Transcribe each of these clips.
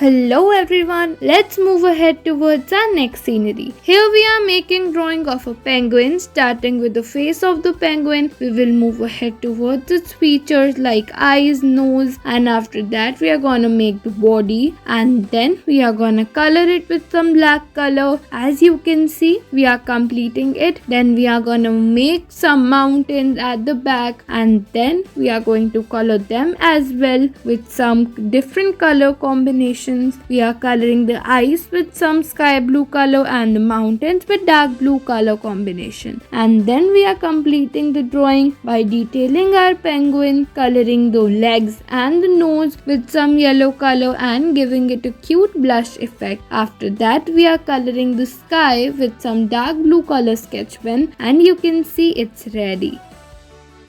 Hello everyone, let's move ahead towards our next scenery. Here we are making drawing of a penguin. Starting with the face of the penguin, we will move ahead towards its features like eyes, nose, and after that we are gonna make the body, and then we are gonna color it with some black color. As you can see, we are completing it. Then we are gonna make some mountains at the back, and then we are going to color them as well with some different color combinations. We are coloring the eyes with some sky blue color and the mountains with dark blue color combination. And then we are completing the drawing by detailing our penguin, coloring the legs and the nose with some yellow color and giving it a cute blush effect. After that we are coloring the sky with some dark blue color sketch pen, and you can see it's ready.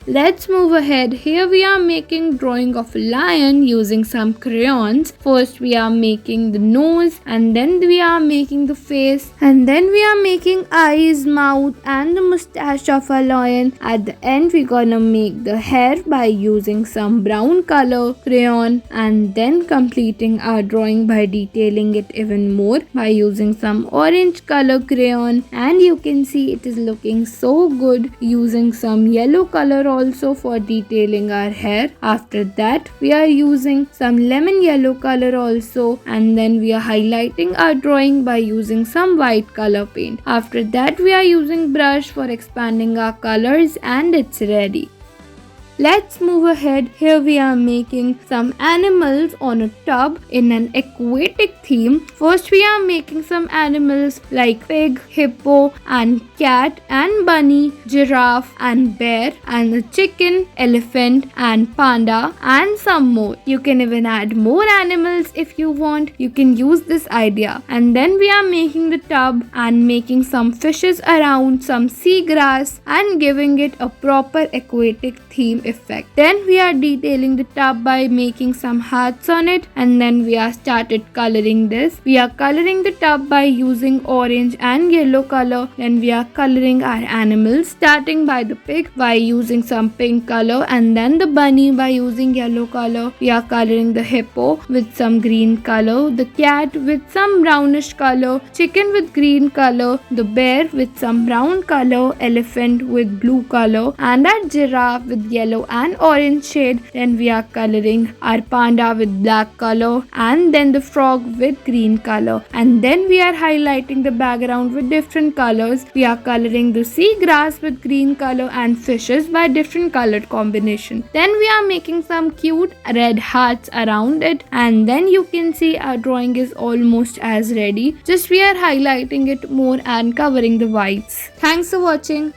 Let's move ahead. Here we are making drawing of a lion using some crayons. First we are making the nose, and then we are making the face, and then we are making eyes, mouth and the mustache of a lion. At the end we're gonna make the hair by using some brown color crayon, and then completing our drawing by detailing it even more by using some orange color crayon, and you can see it is looking so good using some yellow color also for detailing our hair. After that we are using some lemon yellow color also, and then we are highlighting our drawing by using some white color paint. After that we are using brush for expanding our colors, and it's ready. Let's move ahead. Here we are making some animals on a tub in an aquatic theme. First we are making some animals like pig, hippo and cat and bunny, giraffe and bear and a chicken, elephant and panda and some more. You can even add more animals if you want. You can use this idea. And then we are making the tub and making some fishes around, some seagrass, and giving it a proper aquatic theme effect. Then we are detailing the tub by making some hearts on it, and then we are started coloring this. We are coloring the tub by using orange and yellow color. Then we are coloring our animals, starting by the pig by using some pink color, and then the bunny by using yellow color. We are coloring the hippo with some green color, the cat with some brownish color, chicken with green color, the bear with some brown color, elephant with blue color, and our giraffe with yellow and orange shade. Then we are coloring our panda with black color, and then the frog with green color, and then we are highlighting the background with different colors. We are coloring the seagrass with green color and fishes by different colored combination. Then we are making some cute red hearts around it, and then you can see our drawing is almost as ready. Just we are highlighting it more and covering the whites. Thanks for watching.